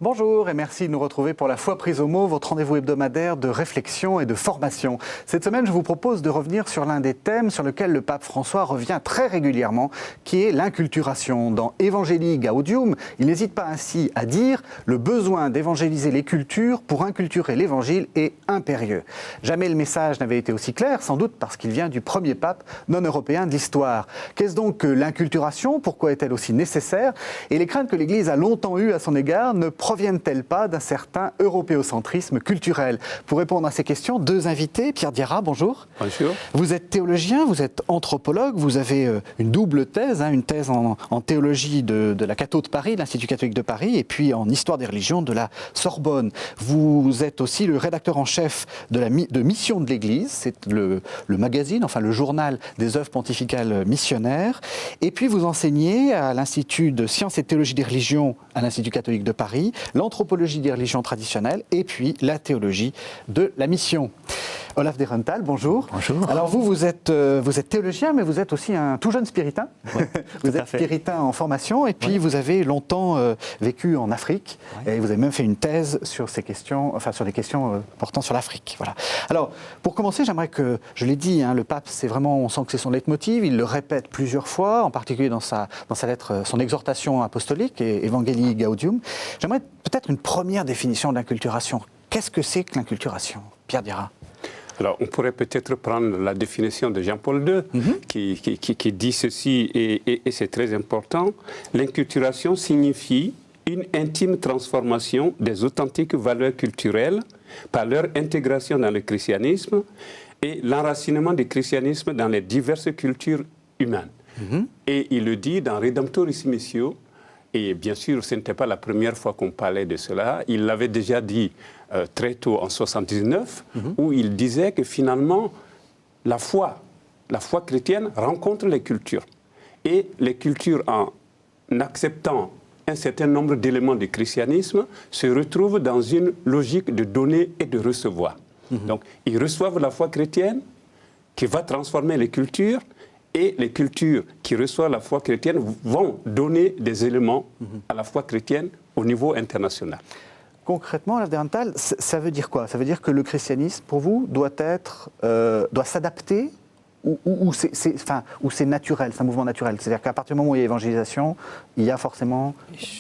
Bonjour et merci de nous retrouver pour la Foi prise au mot, votre rendez-vous hebdomadaire de réflexion et de formation. Cette semaine, je vous propose de revenir sur l'un des thèmes sur lequel le pape François revient très régulièrement, qui est l'inculturation. Dans Evangelii Gaudium, il n'hésite pas ainsi à dire « Le besoin d'évangéliser les cultures pour inculturer l'Évangile est impérieux ». Jamais le message n'avait été aussi clair, sans doute parce qu'il vient du premier pape non-européen de l'histoire. Qu'est-ce donc que l'inculturation? Pourquoi est-elle aussi nécessaire? Et les craintes que l'Église a longtemps eues à son égard ne proviennent-elles pas d'un certain européocentrisme culturel? Pour répondre à ces questions, deux invités. Pierre Diarra, bonjour. Bonjour. Vous êtes théologien, vous êtes anthropologue, vous avez une double thèse, une thèse en théologie de la Catho de Paris, l'Institut catholique de Paris, et puis en histoire des religions de la Sorbonne. Vous êtes aussi le rédacteur en chef de Mission de l'Église, c'est le magazine, enfin le journal des œuvres pontificales missionnaires. Et puis vous enseignez à l'Institut de sciences et théologie des religions à l'Institut catholique de Paris, l'anthropologie des religions traditionnelles et puis la théologie de la mission. Olaf Derenthal, bonjour. Bonjour. Alors vous êtes théologien, mais vous êtes aussi un tout jeune spiritain. Oui, vous êtes spiritain en formation et puis vous avez longtemps vécu en Afrique et vous avez même fait une thèse sur ces questions, enfin sur les questions portant sur l'Afrique. Voilà. Alors pour commencer, j'aimerais que, je l'ai dit, le pape, c'est vraiment, on sent que c'est son leitmotiv, il le répète plusieurs fois, en particulier dans sa lettre, son exhortation apostolique et Evangelii Gaudium. J'aimerais peut-être une première définition de l'inculturation. Qu'est-ce que c'est que l'inculturation? Pierre Diarra. Alors, on pourrait peut-être prendre la définition de Jean-Paul II, qui dit ceci, et c'est très important. L'inculturation signifie une intime transformation des authentiques valeurs culturelles par leur intégration dans le christianisme et l'enracinement du christianisme dans les diverses cultures humaines. Et il le dit dans Redemptoris Missio. Et bien sûr, ce n'était pas la première fois qu'on parlait de cela. Il l'avait déjà dit très tôt en 79, où il disait que finalement, la foi chrétienne rencontre les cultures. Et les cultures, en acceptant un certain nombre d'éléments du christianisme, se retrouvent dans une logique de donner et de recevoir. Donc, ils reçoivent la foi chrétienne qui va transformer les cultures. Et les cultures qui reçoivent la foi chrétienne vont donner des éléments à la foi chrétienne au niveau international. Concrètement, Olaf Derenthal, ça veut dire quoi? Ça veut dire que le christianisme, pour vous, doit s'adapter ou c'est naturel, c'est un mouvement naturel? C'est-à-dire qu'à partir du moment où il y a évangélisation, il y a forcément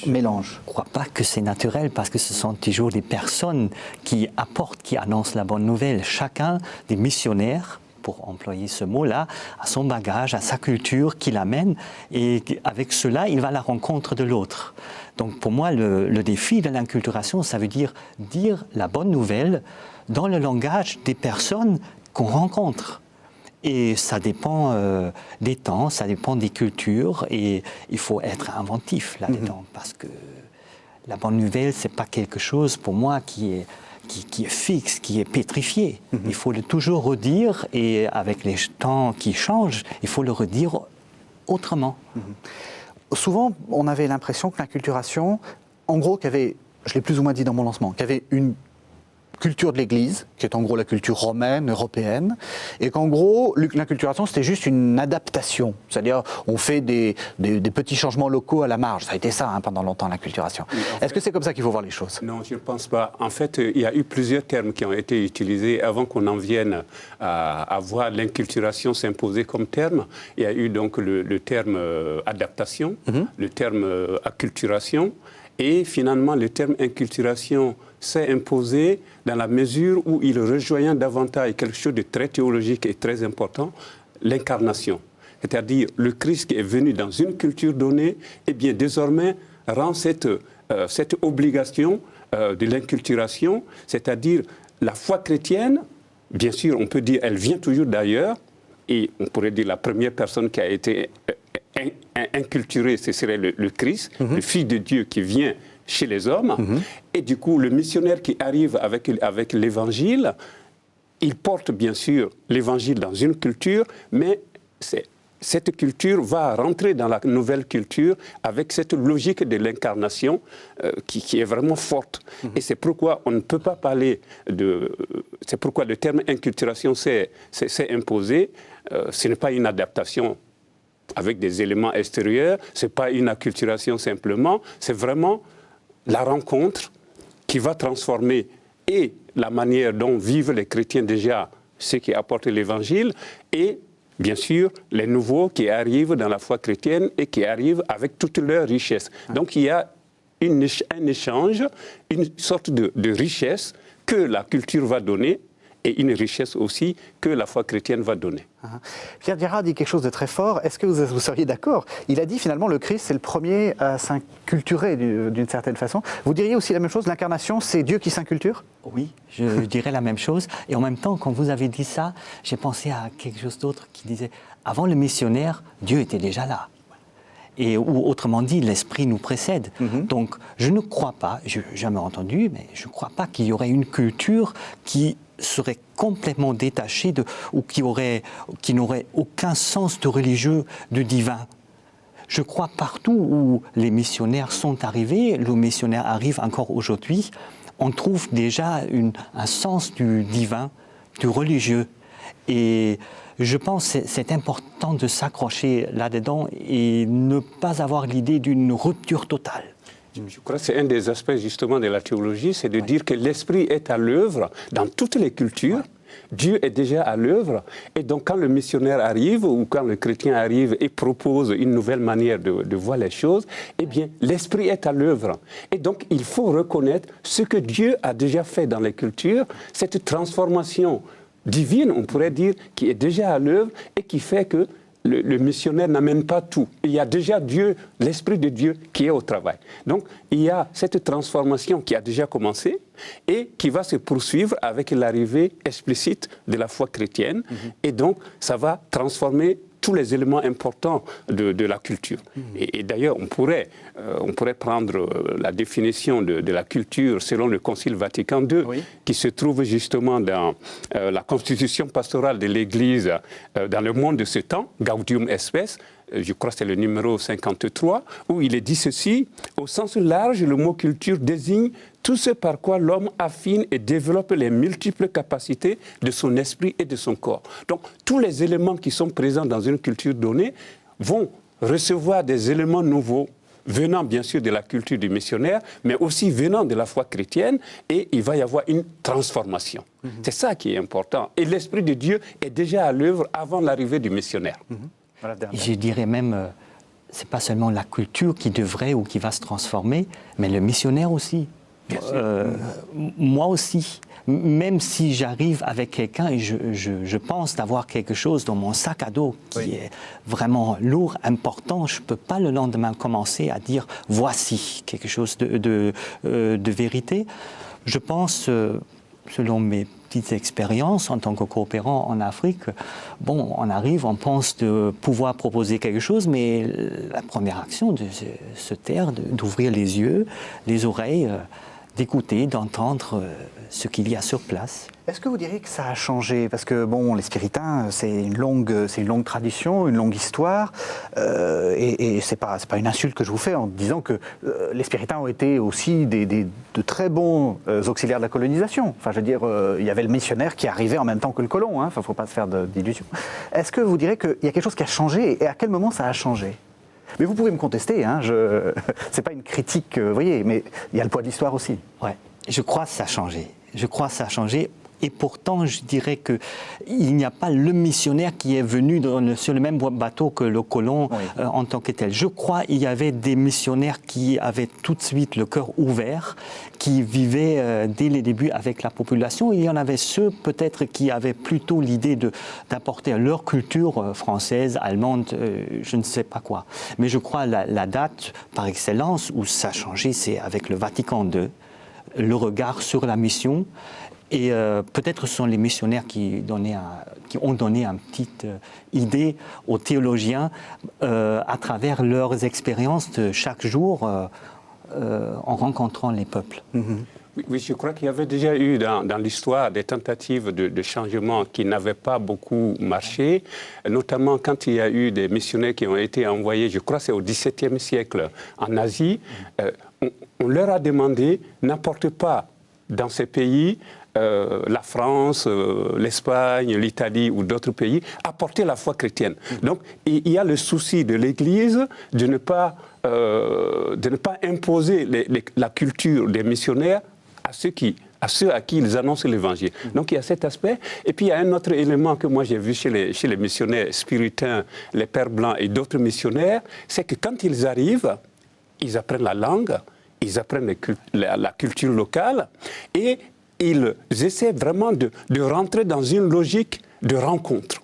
mélange. Je ne crois pas que c'est naturel parce que ce sont toujours des personnes qui apportent, qui annoncent la bonne nouvelle. Chacun des missionnaires, pour employer ce mot-là, à son bagage, à sa culture qu'il amène, et avec cela, il va à la rencontre de l'autre. Donc pour moi, le défi de l'inculturation, ça veut dire la bonne nouvelle dans le langage des personnes qu'on rencontre. Et ça dépend des temps, ça dépend des cultures, et il faut être inventif là-dedans, parce que la bonne nouvelle, ce n'est pas quelque chose, pour moi, qui est fixe, qui est pétrifié. Il faut le toujours redire, et avec les temps qui changent, il faut le redire autrement. Souvent, on avait l'impression que l'inculturation, en gros, qu'il y avait, je l'ai plus ou moins dit dans mon lancement, qu'il y avait une culture de l'Église, qui est en gros la culture romaine, européenne, et qu'en gros, l'inculturation, c'était juste une adaptation. C'est-à-dire, on fait des petits changements locaux à la marge. Ça a été ça pendant longtemps, l'inculturation. Est-ce que c'est comme ça qu'il faut voir les choses? Non, je ne pense pas. En fait, il y a eu plusieurs termes qui ont été utilisés avant qu'on en vienne à voir l'inculturation s'imposer comme terme. Il y a eu donc le terme adaptation, le terme acculturation, et finalement, le terme inculturation s'est imposé dans la mesure où il rejoignait davantage quelque chose de très théologique et très important, l'incarnation. C'est-à-dire le Christ qui est venu dans une culture donnée, eh bien désormais rend cette obligation de l'inculturation, c'est-à-dire la foi chrétienne, bien sûr on peut dire elle vient toujours d'ailleurs, et on pourrait dire la première personne qui a été inculturée, ce serait le Christ, le Fils de Dieu qui vient chez les hommes. Et du coup, le missionnaire qui arrive avec l'Évangile, il porte bien sûr l'Évangile dans une culture, mais cette culture va rentrer dans la nouvelle culture avec cette logique de l'incarnation qui est vraiment forte. Et c'est pourquoi on ne peut pas parler c'est pourquoi le terme inculturation s'est imposé. Ce n'est pas une adaptation avec des éléments extérieurs, ce n'est pas une acculturation simplement, c'est vraiment la rencontre qui va transformer et la manière dont vivent les chrétiens déjà, ceux qui apportent l'Évangile, et bien sûr les nouveaux qui arrivent dans la foi chrétienne et qui arrivent avec toute leur richesse. Donc il y a un échange, une sorte de richesse que la culture va donner et une richesse aussi que la foi chrétienne va donner. Pierre Diarra dit quelque chose de très fort. Est-ce que vous seriez d'accord? Il a dit finalement le Christ c'est le premier à s'inculturer d'une certaine façon. Vous diriez aussi la même chose, l'incarnation c'est Dieu qui s'inculture? Oui, je dirais la même chose. Et en même temps, quand vous avez dit ça, j'ai pensé à quelque chose d'autre qui disait, avant le missionnaire, Dieu était déjà là. Et, ou autrement dit, l'esprit nous précède. Donc, je ne crois pas, je n'ai jamais entendu, mais je ne crois pas qu'il y aurait une culture qui serait complètement détachée ou qui n'aurait aucun sens de religieux, de divin. Je crois partout où les missionnaires sont arrivés, le missionnaire arrive encore aujourd'hui, on trouve déjà un sens du divin, du religieux. Et je pense que c'est important de s'accrocher là-dedans et ne pas avoir l'idée d'une rupture totale. Je crois que c'est un des aspects justement de la théologie, c'est de dire que l'esprit est à l'œuvre dans toutes les cultures. Dieu est déjà à l'œuvre. Et donc quand le missionnaire arrive ou quand le chrétien arrive et propose une nouvelle manière de voir les choses, eh bien l'esprit est à l'œuvre. Et donc il faut reconnaître ce que Dieu a déjà fait dans les cultures, cette transformation divine, on pourrait dire, qui est déjà à l'œuvre et qui fait que le missionnaire n'amène pas tout. Il y a déjà Dieu, l'Esprit de Dieu qui est au travail. Donc, il y a cette transformation qui a déjà commencé et qui va se poursuivre avec l'arrivée explicite de la foi chrétienne. Et donc, ça va transformer tous les éléments importants de la culture. Et d'ailleurs, on pourrait prendre la définition de la culture selon le Concile Vatican II, qui se trouve justement dans la constitution pastorale de l'Église dans le monde de ce temps, Gaudium et Spes, je crois que c'est le numéro 53, où il est dit ceci: au sens large, le mot culture désigne tout ce par quoi l'homme affine et développe les multiples capacités de son esprit et de son corps. Donc, tous les éléments qui sont présents dans une culture donnée vont recevoir des éléments nouveaux, venant bien sûr de la culture du missionnaire, mais aussi venant de la foi chrétienne, et il va y avoir une transformation. C'est ça qui est important. Et l'Esprit de Dieu est déjà à l'œuvre avant l'arrivée du missionnaire. Je dirais même, c'est pas seulement la culture qui devrait ou qui va se transformer, mais le missionnaire aussi. Moi aussi, même si j'arrive avec quelqu'un et je pense d'avoir quelque chose dans mon sac à dos qui est vraiment lourd, important, je ne peux pas le lendemain commencer à dire voici quelque chose de vérité. Je pense, selon mes petites expériences en tant que coopérant en Afrique, bon, on arrive, on pense de pouvoir proposer quelque chose, mais la première action de se taire, d'ouvrir les yeux, les oreilles, d'écouter, d'entendre ce qu'il y a sur place. Est-ce que vous diriez que ça a changé? Parce que bon, les spiritains, c'est une longue tradition, une longue histoire, et c'est pas une insulte que je vous fais en disant que les spiritains ont été aussi de très bons auxiliaires de la colonisation. Enfin, je veux dire, il y avait le missionnaire qui arrivait en même temps que le colon. Enfin, faut pas se faire d'illusions. Est-ce que vous diriez qu'il y a quelque chose qui a changé, et à quel moment ça a changé? Mais vous pouvez me contester, hein, c'est pas une critique, vous voyez, mais il y a le poids de l'histoire aussi. Ouais, je crois que ça a changé. Je crois que ça a changé. Et pourtant, je dirais qu'il n'y a pas le missionnaire qui est venu sur le même bateau que le colon en tant que tel. Je crois qu'il y avait des missionnaires qui avaient tout de suite le cœur ouvert, qui vivaient dès les débuts avec la population. Il y en avait ceux peut-être qui avaient plutôt l'idée d'apporter leur culture française, allemande, je ne sais pas quoi. Mais je crois la date par excellence où ça a changé, c'est avec le Vatican II, le regard sur la mission. Et peut-être ce sont les missionnaires qui ont donné une petite idée aux théologiens à travers leurs expériences de chaque jour en rencontrant les peuples. Oui, je crois qu'il y avait déjà eu dans l'histoire des tentatives de changement qui n'avaient pas beaucoup marché, notamment quand il y a eu des missionnaires qui ont été envoyés, je crois que c'est au XVIIe siècle, en Asie. On leur a demandé, n'apporte pas dans ces pays la France, l'Espagne, l'Italie ou d'autres pays apportaient la foi chrétienne. Donc il y a le souci de l'Église de ne pas imposer la culture des missionnaires à ceux à qui ils annoncent l'Évangile. Donc il y a cet aspect. Et puis il y a un autre élément que moi j'ai vu chez les missionnaires spiritains, les Pères Blancs et d'autres missionnaires, c'est que quand ils arrivent, ils apprennent la langue, ils apprennent la culture locale et ils essaient vraiment de rentrer dans une logique de rencontre.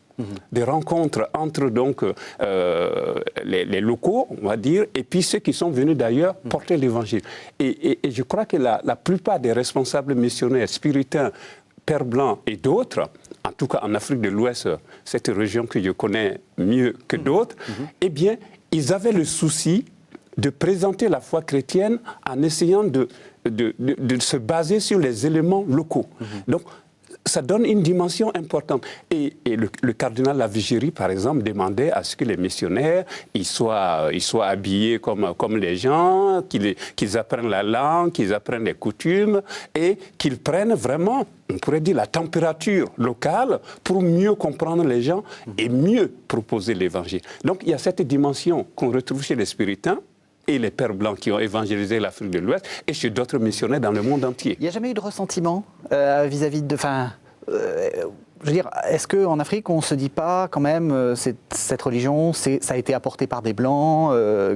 Des rencontres entre donc les locaux, on va dire, et puis ceux qui sont venus d'ailleurs porter l'Évangile. Et je crois que la plupart des responsables missionnaires spiritains, Pères Blancs et d'autres, en tout cas en Afrique de l'Ouest, cette région que je connais mieux que d'autres, eh bien, ils avaient le souci de présenter la foi chrétienne en essayant de se baser sur les éléments locaux. Donc, ça donne une dimension importante. Et le cardinal Lavigérie, par exemple, demandait à ce que les missionnaires ils soient habillés comme les gens, qu'ils apprennent la langue, qu'ils apprennent les coutumes et qu'ils prennent vraiment, on pourrait dire, la température locale pour mieux comprendre les gens et mieux proposer l'Évangile. Donc il y a cette dimension qu'on retrouve chez les spiritains et les Pères Blancs qui ont évangélisé l'Afrique de l'Ouest et chez d'autres missionnaires dans le monde entier. Il n'y a jamais eu de ressentiment vis-à-vis de... je veux dire, est-ce qu'en Afrique, on ne se dit pas quand même, cette religion, ça a été apporté par des Blancs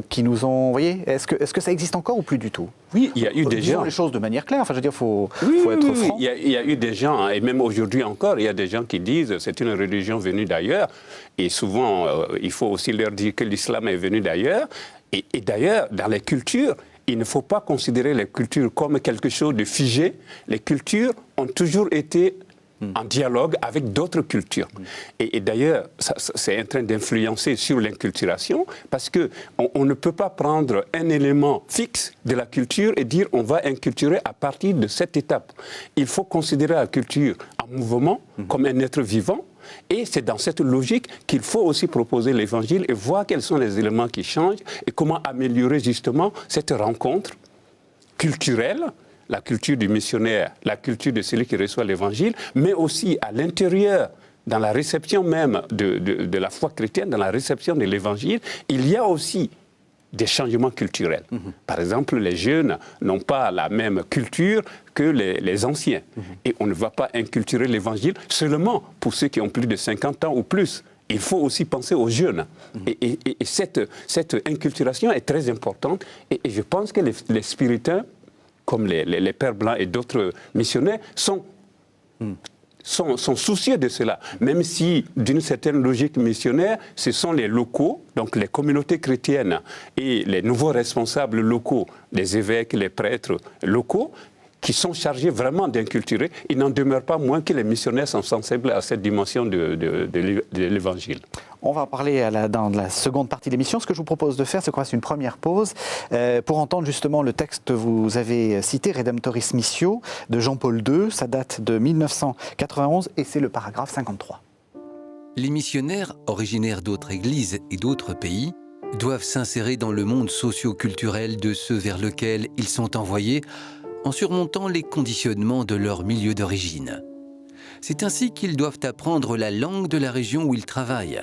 qui nous ont... Vous voyez, est-ce que ça existe encore ou plus du tout? Oui, il y a eu des gens... Disons les choses de manière claire, enfin je veux dire, il faut être franc. Il y a eu des gens, et même aujourd'hui encore, il y a des gens qui disent que c'est une religion venue d'ailleurs, et souvent, il faut aussi leur dire que l'islam est venu d'ailleurs, et d'ailleurs, dans les cultures, il ne faut pas considérer les cultures comme quelque chose de figé. Les cultures ont toujours été en dialogue avec d'autres cultures. Et d'ailleurs, c'est en train d'influencer sur l'inculturation parce qu'on ne peut pas prendre un élément fixe de la culture et dire on va inculturer à partir de cette étape. Il faut considérer la culture en mouvement, comme un être vivant. Et c'est dans cette logique qu'il faut aussi proposer l'Évangile et voir quels sont les éléments qui changent et comment améliorer justement cette rencontre culturelle, la culture du missionnaire, la culture de celui qui reçoit l'Évangile, mais aussi à l'intérieur, dans la réception même de la foi chrétienne, dans la réception de l'Évangile, il y a aussi des changements culturels. Par exemple, les jeunes n'ont pas la même culture que les anciens. Et on ne va pas inculturer l'Évangile seulement pour ceux qui ont plus de 50 ans ou plus. Il faut aussi penser aux jeunes. Et cette inculturation est très importante. Et je pense que les spiritains, comme les Pères Blancs et d'autres missionnaires, sont soucieux de cela, même si, d'une certaine logique missionnaire, ce sont les locaux, donc les communautés chrétiennes et les nouveaux responsables locaux, les évêques, les prêtres locaux, qui sont chargés vraiment d'inculturer. Il n'en demeure pas moins que les missionnaires sont sensibles à cette dimension de l'Évangile. On va en parler dans la seconde partie de l'émission. Ce que je vous propose de faire, c'est qu'on fasse une première pause pour entendre justement le texte que vous avez cité, Redemptoris Missio, de Jean-Paul II. Ça date de 1991 et c'est le paragraphe 53. Les missionnaires, originaires d'autres églises et d'autres pays, doivent s'insérer dans le monde socio-culturel de ceux vers lequel ils sont envoyés en surmontant les conditionnements de leur milieu d'origine. C'est ainsi qu'ils doivent apprendre la langue de la région où ils travaillent,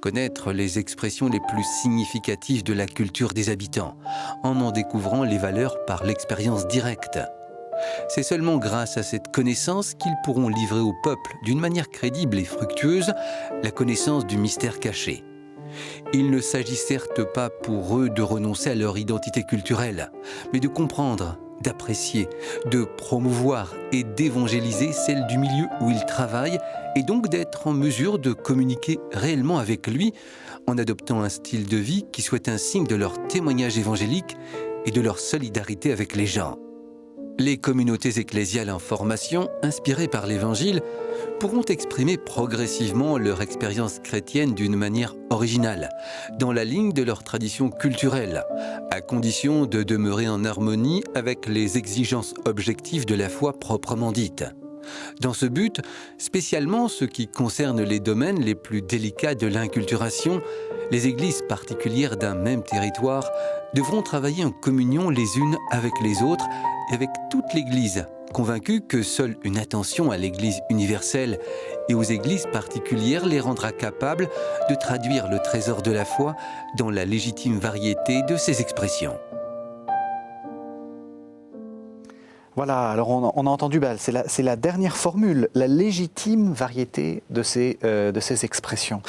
connaître les expressions les plus significatives de la culture des habitants, en découvrant les valeurs par l'expérience directe. C'est seulement grâce à cette connaissance qu'ils pourront livrer au peuple, d'une manière crédible et fructueuse, la connaissance du mystère caché. Il ne s'agit certes pas pour eux de renoncer à leur identité culturelle, mais de comprendre, d'apprécier, de promouvoir et d'évangéliser celle du milieu où ils travaillent et donc d'être en mesure de communiquer réellement avec lui en adoptant un style de vie qui soit un signe de leur témoignage évangélique et de leur solidarité avec les gens. Les communautés ecclésiales en formation, inspirées par l'Évangile, pourront exprimer progressivement leur expérience chrétienne d'une manière originale, dans la ligne de leur tradition culturelle, à condition de demeurer en harmonie avec les exigences objectives de la foi proprement dite. Dans ce but, spécialement ce qui concerne les domaines les plus délicats de l'inculturation, Les églises particulières d'un même territoire devront travailler en communion les unes avec les autres et avec toute l'Église, convaincus que seule une attention à l'Église universelle et aux églises particulières les rendra capables de traduire le trésor de la foi dans la légitime variété de ses expressions. Voilà, alors on a entendu, c'est la dernière formule, la légitime variété de ces expressions.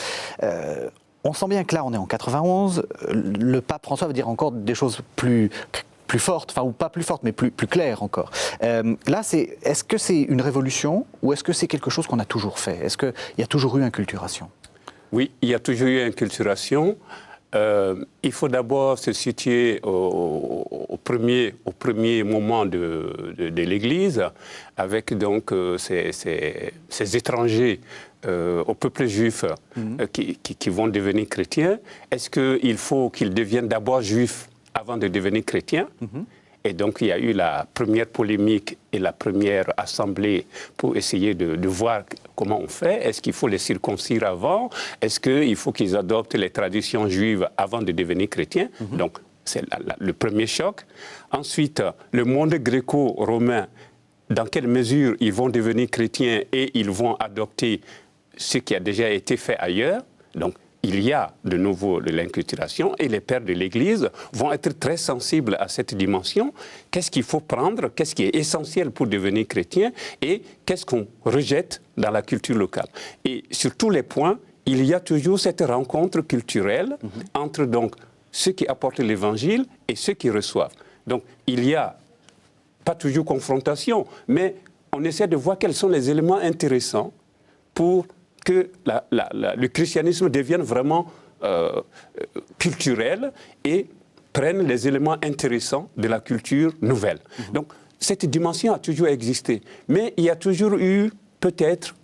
On sent bien que là, on est en 91, le pape François veut dire encore des choses plus fortes, enfin, ou pas plus fortes, mais plus claires encore. Là, est-ce que c'est une révolution ou est-ce que c'est quelque chose qu'on a toujours fait? Est-ce qu'il y a toujours eu inculturation? Oui, il y a toujours eu inculturation. Il faut d'abord se situer au premier moment de l'Église, avec donc ces étrangers au peuple juif qui vont devenir chrétiens. Est-ce qu'il faut qu'ils deviennent d'abord juifs avant de devenir chrétiens? Et donc, il y a eu la première polémique et la première assemblée pour essayer de voir comment on fait. Est-ce qu'il faut les circoncire avant? Est-ce qu'il faut qu'ils adoptent les traditions juives avant de devenir chrétiens? Donc, c'est le premier choc. Ensuite, le monde gréco-romain, dans quelle mesure ils vont devenir chrétiens et ils vont adopter ce qui a déjà été fait ailleurs? Donc, il y a de nouveau de l'inculturation et les pères de l'Église vont être très sensibles à cette dimension. Qu'est-ce qu'il faut prendre? Qu'est-ce qui est essentiel pour devenir chrétien? Et qu'est-ce qu'on rejette dans la culture locale? Et sur tous les points, il y a toujours cette rencontre culturelle entre donc ceux qui apportent l'Évangile et ceux qui reçoivent. Donc il n'y a pas toujours confrontation, mais on essaie de voir quels sont les éléments intéressants pour que le christianisme devienne vraiment culturel et prenne les éléments intéressants de la culture nouvelle. Donc, cette dimension a toujours existé. Mais il y a toujours eu, peut-être,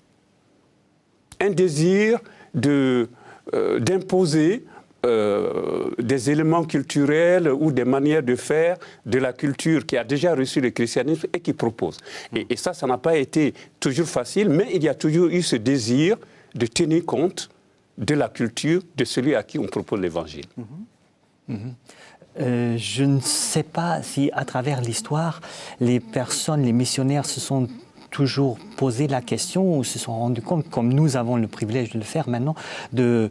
un désir d'imposer des éléments culturels ou des manières de faire de la culture qui a déjà reçu le christianisme et qui propose. Et ça n'a pas été toujours facile, mais il y a toujours eu ce désir de tenir compte de la culture de celui à qui on propose l'Évangile. Je ne sais pas si, à travers l'histoire, les missionnaires se sont toujours posé la question ou se sont rendus compte, comme nous avons le privilège de le faire maintenant, de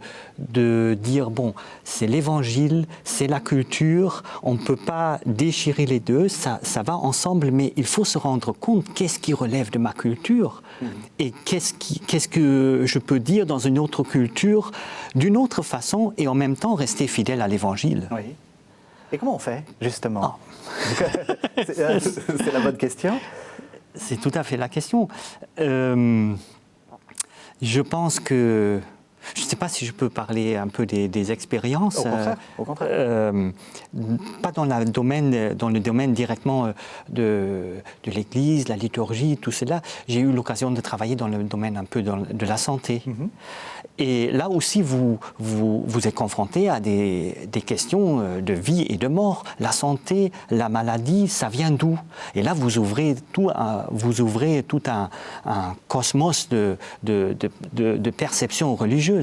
dire, bon, c'est l'Évangile, c'est la culture, on ne peut pas déchirer les deux, ça va ensemble, mais il faut se rendre compte qu'est-ce qui relève de ma culture et qu'est-ce que je peux dire dans une autre culture d'une autre façon et en même temps rester fidèle à l'Évangile. Oui. Et comment on fait, justement? C'est la bonne question. C'est tout à fait la question. Je pense que... Je ne sais pas si je peux parler un peu des expériences. Au contraire. Pas dans le domaine directement de l'Église, la liturgie, tout cela. J'ai eu l'occasion de travailler dans le domaine un peu de la santé. Et là aussi, vous êtes confronté à des questions de vie et de mort. La santé, la maladie, ça vient d'où? Et là, vous ouvrez tout un cosmos de perception religieuse.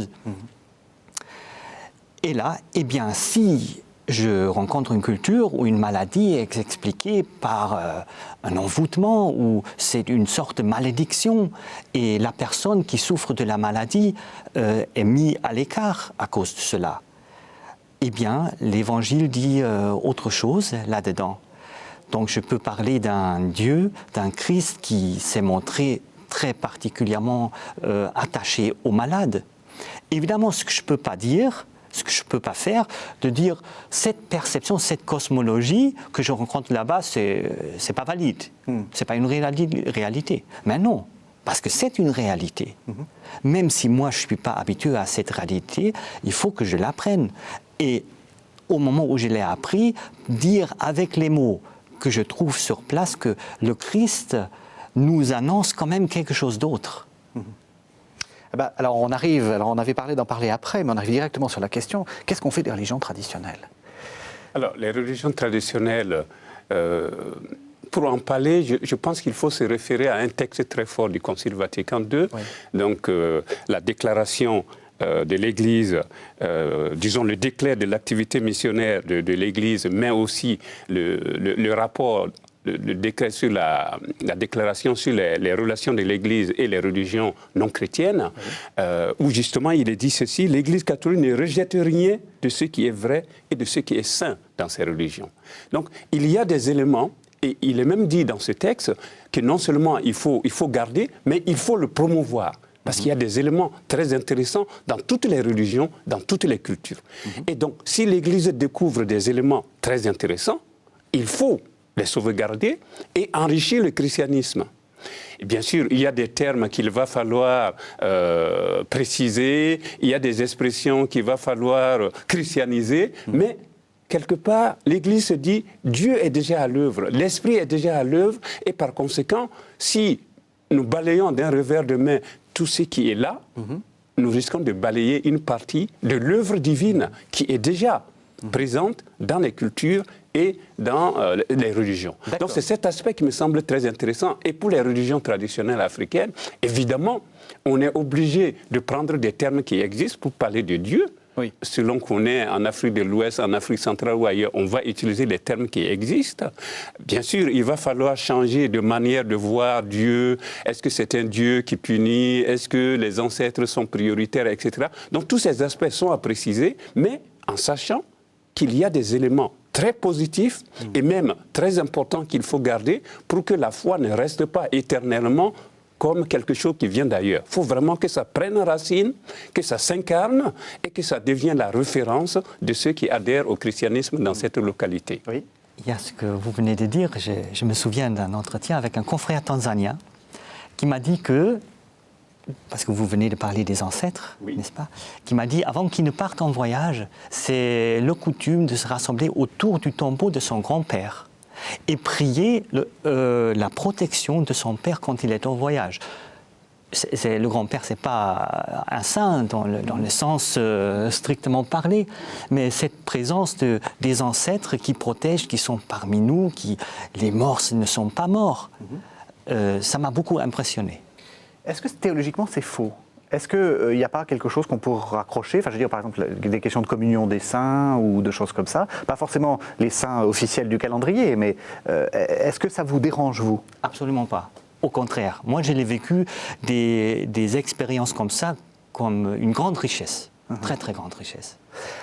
Et là, eh bien, si je rencontre une culture où une maladie est expliquée par un envoûtement ou c'est une sorte de malédiction et la personne qui souffre de la maladie est mise à l'écart à cause de cela, eh bien, l'Évangile dit autre chose là-dedans. Donc je peux parler d'un Dieu, d'un Christ qui s'est montré très particulièrement attaché aux malades. Évidemment, ce que je ne peux pas dire, ce que je ne peux pas faire, de dire cette perception, cette cosmologie que je rencontre là-bas, c'est pas valide. C'est pas une réalité. Mais non, parce que c'est une réalité. Même si moi je ne suis pas habitué à cette réalité, il faut que je l'apprenne. Et au moment où je l'ai appris, dire avec les mots que je trouve sur place que le Christ nous annonce quand même quelque chose d'autre. Alors on avait parlé d'en parler après, mais on arrive directement sur la question, qu'est-ce qu'on fait des religions traditionnelles? Alors les religions traditionnelles, pour en parler, je pense qu'il faut se référer à un texte très fort du Concile Vatican II, donc la déclaration de l'Église, disons le décret de l'activité missionnaire de l'Église, mais aussi le rapport, le décret sur la déclaration sur les relations de l'Église et les religions non chrétiennes, où justement il est dit ceci: l'Église catholique ne rejette rien de ce qui est vrai et de ce qui est saint dans ces religions. Donc il y a des éléments, et il est même dit dans ce texte que non seulement il faut garder, mais il faut le promouvoir. Parce qu'il y a des éléments très intéressants dans toutes les religions, dans toutes les cultures. Et donc, si l'Église découvre des éléments très intéressants, il faut les sauvegarder et enrichir le christianisme. Et bien sûr, il y a des termes qu'il va falloir préciser, il y a des expressions qu'il va falloir christianiser, mais quelque part, l'Église se dit, Dieu est déjà à l'œuvre, l'Esprit est déjà à l'œuvre, et par conséquent, si nous balayons d'un revers de main tout ce qui est là, nous risquons de balayer une partie de l'œuvre divine qui est déjà présente dans les cultures et dans les religions. Donc c'est cet aspect qui me semble très intéressant. Et pour les religions traditionnelles africaines, évidemment, on est obligé de prendre des termes qui existent pour parler de Dieu. Oui. Selon qu'on est en Afrique de l'Ouest, en Afrique centrale ou ailleurs, on va utiliser les termes qui existent. Bien sûr, il va falloir changer de manière de voir Dieu. Est-ce que c'est un Dieu qui punit? Est-ce que les ancêtres sont prioritaires, etc. Donc tous ces aspects sont à préciser, mais en sachant qu'il y a des éléments très positifs et même très importants qu'il faut garder pour que la foi ne reste pas éternellement comme quelque chose qui vient d'ailleurs. Il faut vraiment que ça prenne racine, que ça s'incarne et que ça devienne la référence de ceux qui adhèrent au christianisme dans cette localité. Oui. Il y a ce que vous venez de dire. Je me souviens d'un entretien avec un confrère tanzanien qui m'a dit que, parce que vous venez de parler des ancêtres, n'est-ce pas, qui m'a dit, avant qu'il ne parte en voyage, c'est le coutume de se rassembler autour du tombeau de son grand-père et prier la protection de son père quand il est en voyage. Le grand-père, ce n'est pas un saint dans le sens strictement parlé, mais cette présence des ancêtres qui protègent, qui sont parmi nous, les morts ne sont pas morts, ça m'a beaucoup impressionné. Est-ce que théologiquement c'est faux ? Est-ce qu'il n'y a pas quelque chose qu'on pourrait raccrocher ? Enfin, je veux dire, par exemple, des questions de communion des saints ou de choses comme ça. Pas forcément les saints officiels du calendrier, mais est-ce que ça vous dérange, vous ? Absolument pas. Au contraire. Moi, j'ai vécu des expériences comme ça, comme une grande richesse. Très, très grande richesse.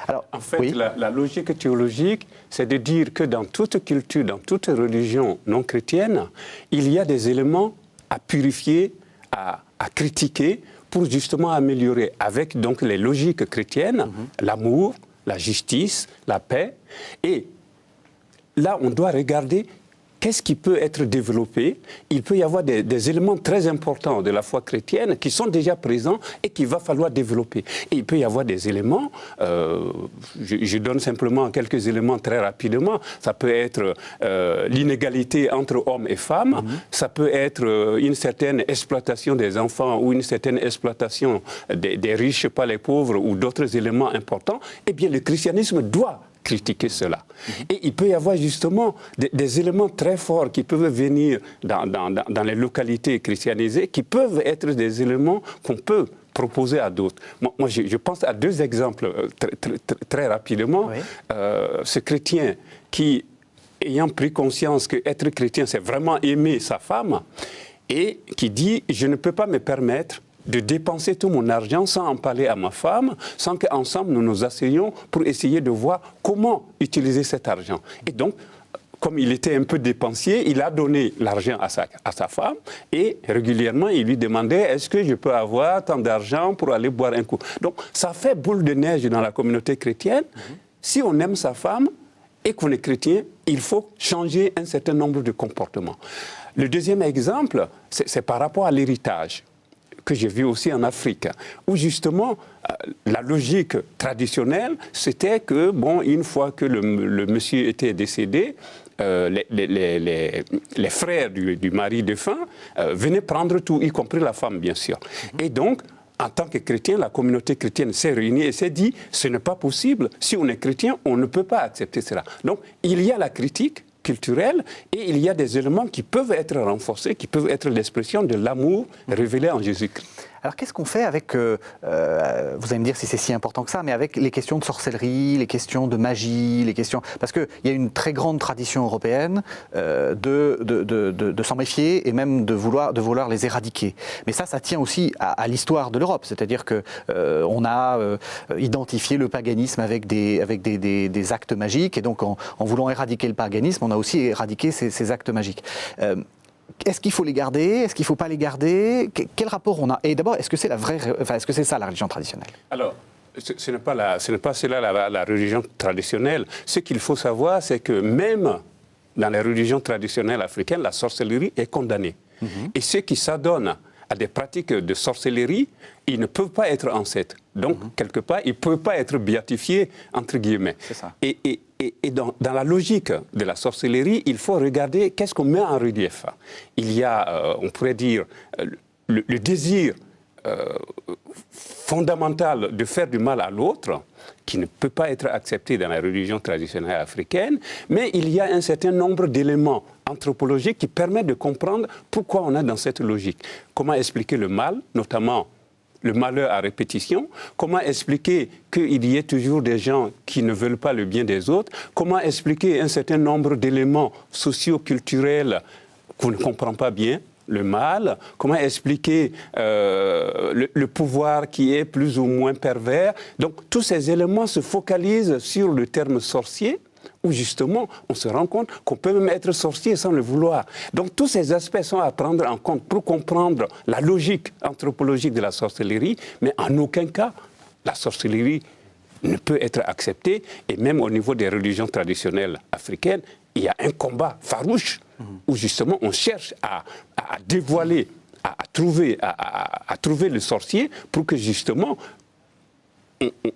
Alors, en fait, la logique théologique, c'est de dire que dans toute culture, dans toute religion non chrétienne, il y a des éléments à purifier, à critiquer, pour justement améliorer, avec donc les logiques chrétiennes, l'amour, la justice, la paix. Et là, on doit regarder qu'est-ce qui peut être développé. Il peut y avoir des éléments très importants de la foi chrétienne qui sont déjà présents et qu'il va falloir développer. Et il peut y avoir des éléments, je donne simplement quelques éléments très rapidement. Ça peut être l'inégalité entre hommes et femmes, ça peut être une certaine exploitation des enfants ou une certaine exploitation des riches par les pauvres ou d'autres éléments importants. Eh bien, le christianisme doit critiquer cela. Et il peut y avoir justement des éléments très forts qui peuvent venir dans les localités christianisées, qui peuvent être des éléments qu'on peut proposer à d'autres. Moi je pense à deux exemples très rapidement. Ce chrétien qui, ayant pris conscience qu'être chrétien, c'est vraiment aimer sa femme, et qui dit « je ne peux pas me permettre de dépenser tout mon argent sans en parler à ma femme, sans qu'ensemble nous nous asseyions pour essayer de voir comment utiliser cet argent. » Et donc, comme il était un peu dépensier, il a donné l'argent à sa femme et régulièrement il lui demandait « est-ce que je peux avoir tant d'argent pour aller boire un coup ?» Donc ça fait boule de neige dans la communauté chrétienne. Si on aime sa femme et qu'on est chrétien, il faut changer un certain nombre de comportements. Le deuxième exemple, c'est par rapport à l'héritage, que j'ai vu aussi en Afrique, où justement, la logique traditionnelle, c'était que, bon, une fois que le monsieur était décédé, les frères du mari défunt venaient prendre tout, y compris la femme, bien sûr. Et donc, en tant que chrétien, la communauté chrétienne s'est réunie et s'est dit, ce n'est pas possible, si on est chrétien, on ne peut pas accepter cela. Donc, il y a la critique culturelle et il y a des éléments qui peuvent être renforcés, qui peuvent être l'expression de l'amour révélé en Jésus-Christ. Alors qu'est-ce qu'on fait avec, vous allez me dire si c'est si important que ça, mais avec les questions de sorcellerie, les questions de magie, les questions... Parce qu'il y a une très grande tradition européenne de s'en méfier et même de vouloir les éradiquer. Mais ça tient aussi à l'histoire de l'Europe, c'est-à-dire qu'on a identifié le paganisme avec des actes magiques, et donc en voulant éradiquer le paganisme, on a aussi éradiqué ces actes magiques. Est-ce qu'il faut les garder? Est-ce qu'il ne faut pas les garder? Quel rapport on a? Et d'abord, est-ce que c'est est-ce que c'est ça la religion traditionnelle? Alors, ce n'est pas cela la religion traditionnelle. Ce qu'il faut savoir, c'est que même dans les religions traditionnelles africaines, la sorcellerie est condamnée. Et ceux qui s'adonnent à des pratiques de sorcellerie, ils ne peuvent pas être ancêtres. Donc, quelque part, ils ne peuvent pas être béatifiés, entre guillemets. C'est ça. Et dans la logique de la sorcellerie, il faut regarder qu'est-ce qu'on met en relief. Il y a, on pourrait dire, le désir fondamental de faire du mal à l'autre, qui ne peut pas être accepté dans la religion traditionnelle africaine, mais il y a un certain nombre d'éléments anthropologiques qui permettent de comprendre pourquoi on est dans cette logique. Comment expliquer le mal, notamment le malheur à répétition, comment expliquer qu'il y ait toujours des gens qui ne veulent pas le bien des autres, comment expliquer un certain nombre d'éléments socio-culturels qu'on ne comprend pas bien, le mal, comment expliquer le pouvoir qui est plus ou moins pervers. Donc tous ces éléments se focalisent sur le terme sorcier, où justement on se rend compte qu'on peut même être sorcier sans le vouloir. Donc tous ces aspects sont à prendre en compte pour comprendre la logique anthropologique de la sorcellerie, mais en aucun cas la sorcellerie ne peut être acceptée, et même au niveau des religions traditionnelles africaines, il y a un combat farouche où justement on cherche à dévoiler, à trouver le sorcier pour que justement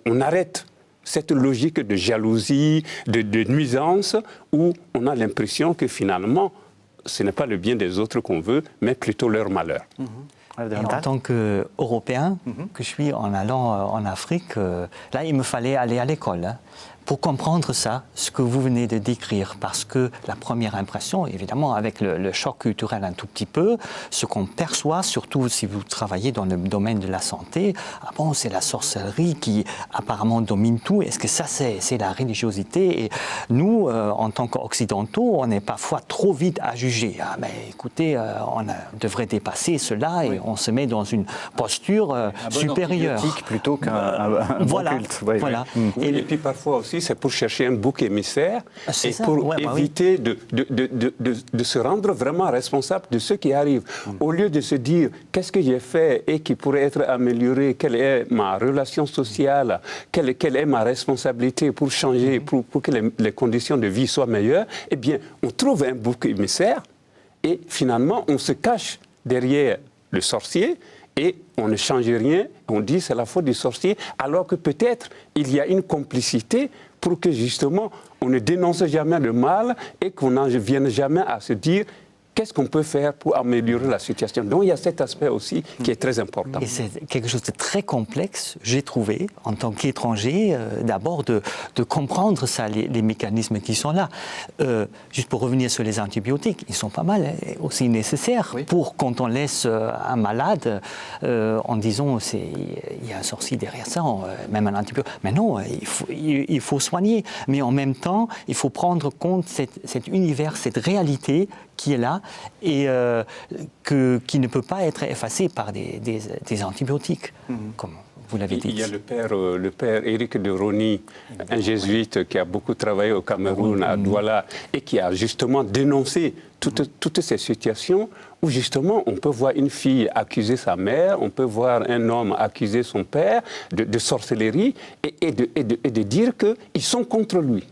on arrête cette logique de jalousie, de nuisance, où on a l'impression que finalement ce n'est pas le bien des autres qu'on veut, mais plutôt leur malheur. Et en tant qu'Européen que je suis, en allant en Afrique, là, il me fallait aller à l'école pour comprendre ça, ce que vous venez de décrire. Parce que la première impression, évidemment, avec le choc culturel un tout petit peu, ce qu'on perçoit, surtout si vous travaillez dans le domaine de la santé, ah bon, c'est la sorcellerie qui apparemment domine tout. Est-ce que ça, c'est la religiosité? Et nous, en tant qu'Occidentaux, on est parfois trop vite à juger. Ah, mais écoutez, on devrait dépasser cela et on se met dans une posture supérieure. Plutôt qu'un bon culte. Oui, voilà. Oui. Et puis parfois aussi, c'est pour chercher un bouc émissaire et pour éviter de se rendre vraiment responsable de ce qui arrive. Au lieu de se dire qu'est-ce que j'ai fait et qui pourrait être amélioré, quelle est ma relation sociale, quelle est ma responsabilité pour changer, pour que les conditions de vie soient meilleures, eh bien, on trouve un bouc émissaire et finalement, on se cache derrière le sorcier et on ne change rien, on dit c'est la faute du sorcier, alors que peut-être il y a une complicité pour que justement on ne dénonce jamais le mal et qu'on n'en vienne jamais à se dire qu'est-ce qu'on peut faire pour améliorer la situation. Donc il y a cet aspect aussi qui est très important. Et c'est quelque chose de très complexe, j'ai trouvé, en tant qu'étranger, d'abord de comprendre ça, les mécanismes qui sont là. Juste pour revenir sur les antibiotiques, ils sont pas mal aussi nécessaires pour quand on laisse un malade en disant il y a un sorcier derrière ça, même un antibiotique. Mais non, il faut soigner. Mais en même temps, il faut prendre compte cet univers, cette réalité qui est là et qui ne peut pas être effacé par des antibiotiques, comme vous l'avez dit. Il y a le père Éric de Rony, un jésuite qui a beaucoup travaillé au Cameroun, à Douala, et qui a justement dénoncé toutes ces situations où justement on peut voir une fille accuser sa mère, on peut voir un homme accuser son père de sorcellerie et de dire qu'ils sont contre lui.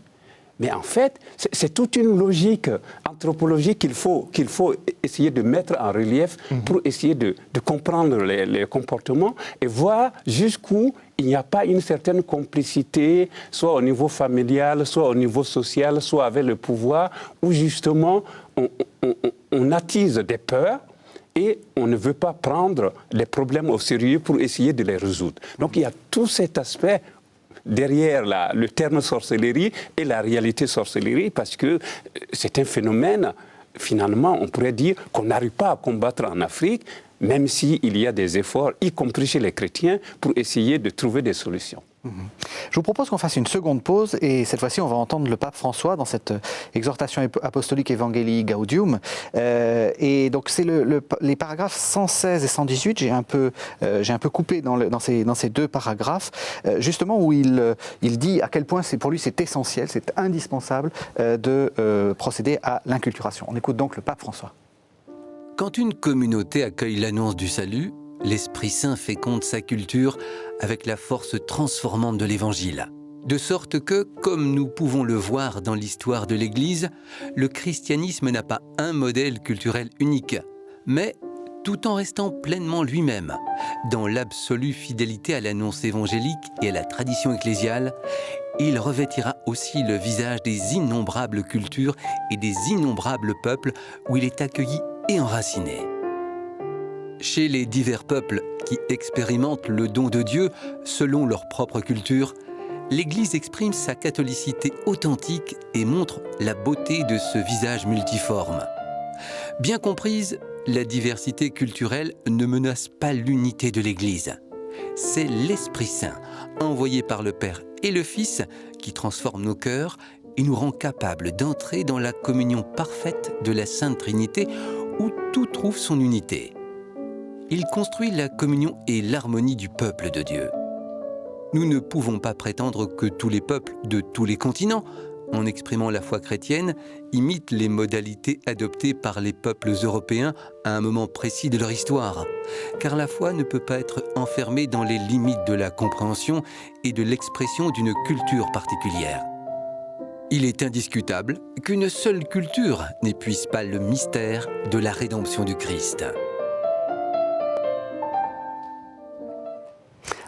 Mais en fait, c'est toute une logique anthropologique qu'il faut essayer de mettre en relief pour essayer de comprendre les comportements et voir jusqu'où il n'y a pas une certaine complicité, soit au niveau familial, soit au niveau social, soit avec le pouvoir, où justement on attise des peurs et on ne veut pas prendre les problèmes au sérieux pour essayer de les résoudre. Donc il y a tout cet aspect derrière le terme sorcellerie et la réalité sorcellerie, parce que c'est un phénomène, finalement, on pourrait dire, qu'on n'arrive pas à combattre en Afrique, même s'il y a des efforts, y compris chez les chrétiens, pour essayer de trouver des solutions. Je vous propose qu'on fasse une seconde pause et cette fois-ci on va entendre le pape François dans cette exhortation apostolique Evangelii Gaudium et donc c'est les paragraphes 116 et 118, j'ai un peu coupé dans ces deux paragraphes justement où il dit à quel point pour lui c'est essentiel, c'est indispensable de procéder à l'inculturation. On écoute donc le pape François. Quand une communauté accueille l'annonce du salut, l'Esprit Saint féconde sa culture avec la force transformante de l'Évangile. De sorte que, comme nous pouvons le voir dans l'histoire de l'Église, le christianisme n'a pas un modèle culturel unique, mais tout en restant pleinement lui-même, dans l'absolue fidélité à l'annonce évangélique et à la tradition ecclésiale, il revêtira aussi le visage des innombrables cultures et des innombrables peuples où il est accueilli et enraciné. Chez les divers peuples qui expérimentent le don de Dieu selon leur propre culture, l'Église exprime sa catholicité authentique et montre la beauté de ce visage multiforme. Bien comprise, la diversité culturelle ne menace pas l'unité de l'Église. C'est l'Esprit Saint, envoyé par le Père et le Fils, qui transforme nos cœurs et nous rend capables d'entrer dans la communion parfaite de la Sainte Trinité où tout trouve son unité. Il construit la communion et l'harmonie du peuple de Dieu. Nous ne pouvons pas prétendre que tous les peuples de tous les continents, en exprimant la foi chrétienne, imitent les modalités adoptées par les peuples européens à un moment précis de leur histoire, car la foi ne peut pas être enfermée dans les limites de la compréhension et de l'expression d'une culture particulière. Il est indiscutable qu'une seule culture n'épuise pas le mystère de la rédemption du Christ.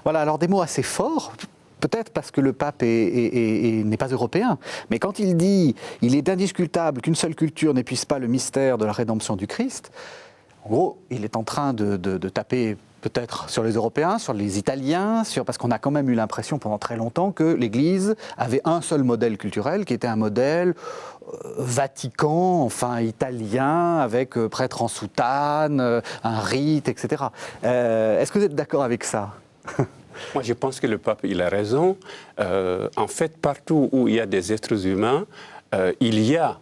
Voilà, alors des mots assez forts, peut-être parce que le pape n'est pas européen, mais quand il dit « il est indiscutable qu'une seule culture n'épuise pas le mystère de la rédemption du Christ », en gros, il est en train de taper peut-être sur les Européens, sur les Italiens, parce qu'on a quand même eu l'impression pendant très longtemps que l'Église avait un seul modèle culturel, qui était un modèle Vatican, enfin italien, avec prêtre en soutane, un rite, etc. Est-ce que vous êtes d'accord avec ça ? Moi, je pense que le pape, il a raison. En fait, partout où il y a des êtres humains, il y a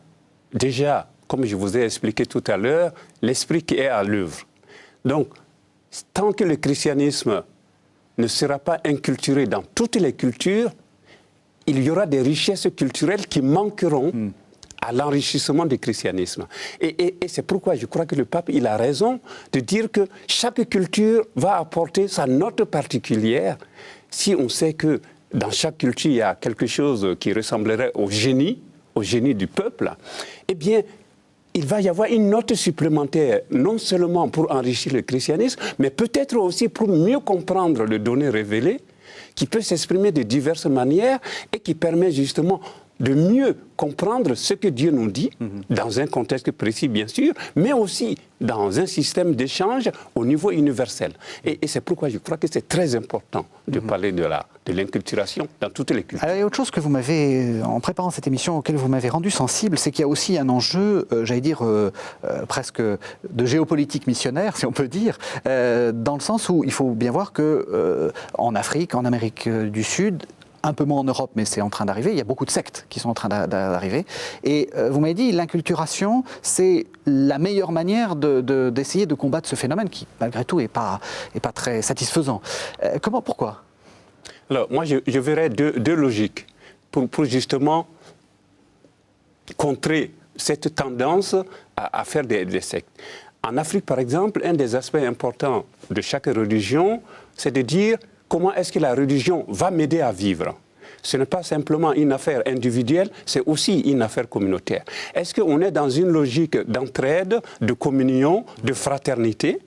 déjà, comme je vous ai expliqué tout à l'heure, l'esprit qui est à l'œuvre. Donc, tant que le christianisme ne sera pas inculturé dans toutes les cultures, il y aura des richesses culturelles qui manqueront à l'enrichissement du christianisme. Et c'est pourquoi je crois que le pape, il a raison de dire que chaque culture va apporter sa note particulière. Si on sait que dans chaque culture, il y a quelque chose qui ressemblerait au génie du peuple, eh bien, il va y avoir une note supplémentaire, non seulement pour enrichir le christianisme, mais peut-être aussi pour mieux comprendre le donné révélé, qui peut s'exprimer de diverses manières et qui permet justement de mieux comprendre ce que Dieu nous dit, dans un contexte précis bien sûr, mais aussi dans un système d'échange au niveau universel. Et c'est pourquoi je crois que c'est très important de parler de l'inculturation dans toutes les cultures. Alors, il y a autre chose que vous m'avez, en préparant cette émission, auquel vous m'avez rendu sensible, c'est qu'il y a aussi un enjeu, j'allais dire, presque de géopolitique missionnaire, si on peut dire, dans le sens où il faut bien voir qu'en Afrique, en Amérique du Sud, un peu moins en Europe, mais c'est en train d'arriver. Il y a beaucoup de sectes qui sont en train d'arriver. Et vous m'avez dit, l'inculturation, c'est la meilleure manière d'essayer de combattre ce phénomène qui, malgré tout, n'est pas très satisfaisant. Pourquoi ? Alors, moi, je verrais deux logiques pour justement contrer cette tendance à faire des sectes. En Afrique, par exemple, un des aspects importants de chaque religion, c'est de dire comment est-ce que la religion va m'aider à vivre. Ce n'est pas simplement une affaire individuelle, c'est aussi une affaire communautaire. Est-ce qu'on est dans une logique d'entraide, de communion, de fraternité ?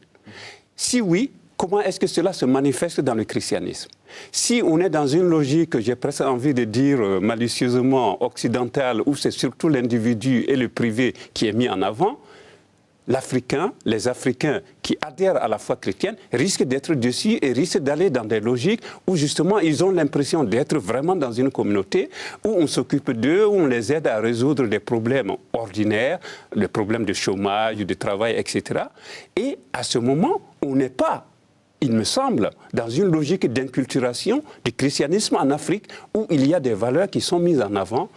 Si oui, comment est-ce que cela se manifeste dans le christianisme ? Si on est dans une logique, j'ai presque envie de dire malicieusement occidentale, où c'est surtout l'individu et le privé qui est mis en avant, l'Africain, les Africains qui adhèrent à la foi chrétienne risquent d'être déçus et risquent d'aller dans des logiques où justement ils ont l'impression d'être vraiment dans une communauté où on s'occupe d'eux, où on les aide à résoudre des problèmes ordinaires, les problèmes de chômage, de travail, etc. Et à ce moment, on n'est pas, il me semble, dans une logique d'inculturation du christianisme en Afrique où il y a des valeurs qui sont mises en avant,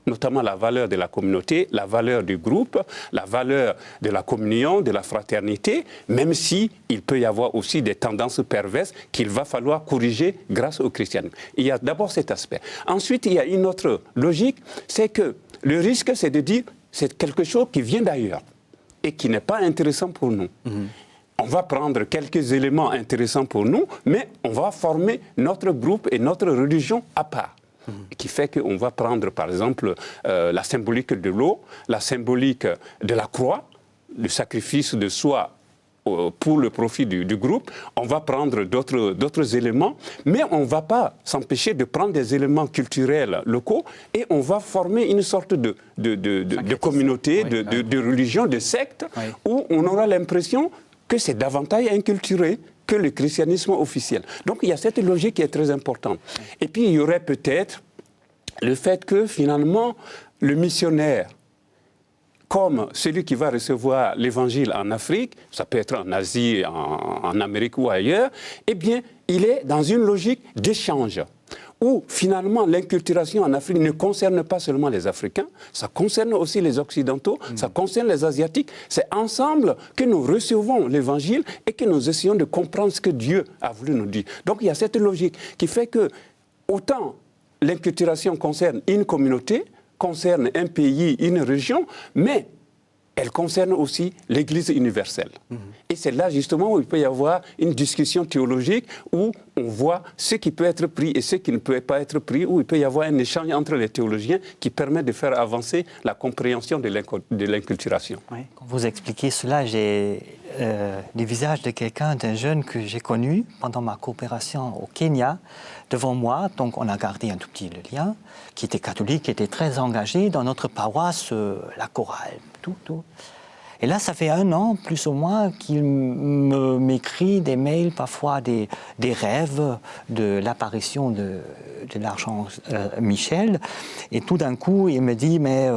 notamment la valeur de la communauté, la valeur du groupe, la valeur de la communion, de la fraternité, même si il peut y avoir aussi des tendances perverses qu'il va falloir corriger grâce au christianisme. Il y a d'abord cet aspect. Ensuite, il y a une autre logique, c'est que le risque, c'est de dire c'est quelque chose qui vient d'ailleurs et qui n'est pas intéressant pour nous. On va prendre quelques éléments intéressants pour nous, mais on va former notre groupe et notre religion à part. Qui fait qu'on va prendre, par exemple, la symbolique de l'eau, la symbolique de la croix, le sacrifice de soi pour le profit du groupe. On va prendre d'autres éléments, mais on ne va pas s'empêcher de prendre des éléments culturels locaux et on va former une sorte de communauté, de religion, de secte, où on aura l'impression que c'est davantage inculturé que le christianisme officiel. Donc il y a cette logique qui est très importante. Et puis il y aurait peut-être le fait que finalement le missionnaire, comme celui qui va recevoir l'évangile en Afrique, ça peut être en Asie, en Amérique ou ailleurs, eh bien il est dans une logique d'échange, où finalement l'inculturation en Afrique ne concerne pas seulement les Africains, ça concerne aussi les Occidentaux, ça concerne les Asiatiques. C'est ensemble que nous recevons l'Évangile et que nous essayons de comprendre ce que Dieu a voulu nous dire. Donc il y a cette logique qui fait que autant l'inculturation concerne une communauté, concerne un pays, une région, mais elle concerne aussi l'Église universelle. Et c'est là justement où il peut y avoir une discussion théologique où on voit ce qui peut être pris et ce qui ne peut pas être pris, où il peut y avoir un échange entre les théologiens qui permet de faire avancer la compréhension de l'inculturation. Oui. Quand vous expliquez cela, j'ai le visage de quelqu'un, d'un jeune que j'ai connu pendant ma coopération au Kenya, devant moi. Donc on a gardé un tout petit lien, qui était catholique, qui était très engagé dans notre paroisse, la chorale, tout. Et là, ça fait 1 an, plus ou moins, qu'il m'écrit des mails, parfois des rêves de l'apparition de l'archange Michel. Et tout d'un coup, il me dit, mais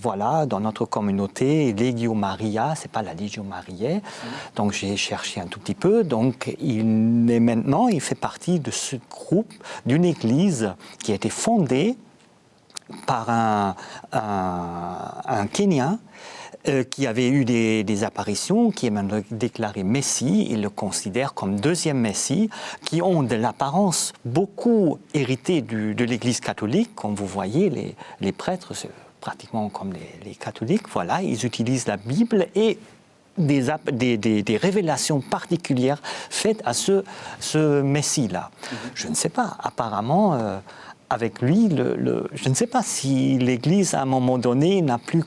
voilà, dans notre communauté, Legio Maria, c'est pas la Legio Mariae. Donc j'ai cherché un tout petit peu. Donc maintenant, il fait partie de ce groupe, d'une église qui a été fondée par un Kenyan, qui avait eu des apparitions, qui est maintenant déclaré Messie, il le considère comme 2e Messie, qui ont de l'apparence beaucoup hérité de l'Église catholique. Comme vous voyez, les prêtres, c'est pratiquement comme les catholiques, voilà, ils utilisent la Bible et des révélations particulières faites à ce Messie-là. Je ne sais pas, apparemment, avec lui, je ne sais pas si l'Église, à un moment donné, n'a plus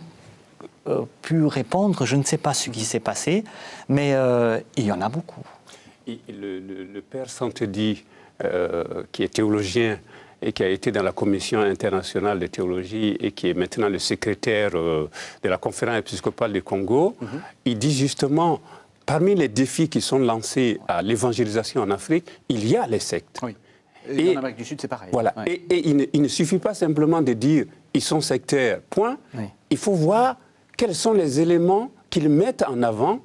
pu répondre, je ne sais pas ce qui s'est passé, mais il y en a beaucoup. Le père Santedi, qui est théologien et qui a été dans la Commission internationale de théologie et qui est maintenant le secrétaire de la conférence épiscopale du Congo, il dit justement, parmi les défis qui sont lancés à l'évangélisation en Afrique, il y a les sectes. Oui. Et en Amérique du Sud, c'est pareil. Voilà. Ouais. Et il ne suffit pas simplement de dire ils sont sectaires, point. Oui. Il faut voir quels sont les éléments qu'ils mettent en avant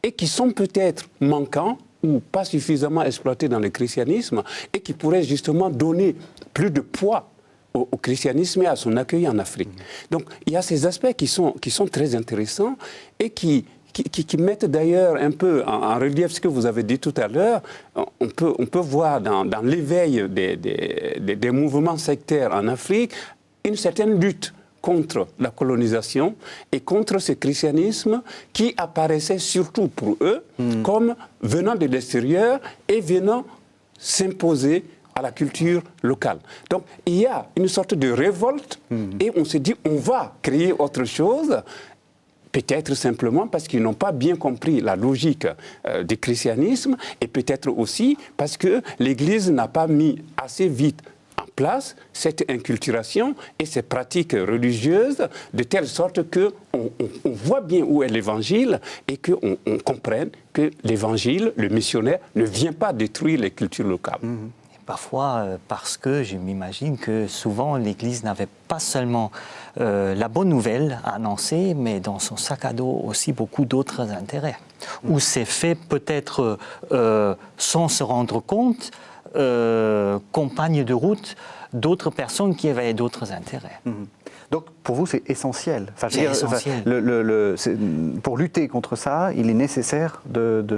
et qui sont peut-être manquants ou pas suffisamment exploités dans le christianisme et qui pourraient justement donner plus de poids au christianisme et à son accueil en Afrique. Donc il y a ces aspects qui sont très intéressants et qui mettent d'ailleurs un peu en relief ce que vous avez dit tout à l'heure. On peut voir dans l'éveil des mouvements sectaires en Afrique une certaine lutte contre la colonisation et contre ce christianisme qui apparaissait surtout pour eux comme venant de l'extérieur et venant s'imposer à la culture locale. Donc il y a une sorte de révolte et on se dit on va créer autre chose. Peut-être simplement parce qu'ils n'ont pas bien compris la logique du christianisme et peut-être aussi parce que l'Église n'a pas mis assez vite en place cette inculturation et ces pratiques religieuses de telle sorte qu'on voit bien où est l'Évangile et qu'on comprenne que l'Évangile, le missionnaire, ne vient pas détruire les cultures locales. Parfois, parce que je m'imagine que souvent l'Église n'avait pas seulement la bonne nouvelle à annoncer, mais dans son sac à dos aussi beaucoup d'autres intérêts. Où c'est fait peut-être sans se rendre compte, compagne de route d'autres personnes qui avaient d'autres intérêts. Donc, pour vous, c'est essentiel. Enfin, C'est essentiel. Pour lutter contre ça, il est nécessaire de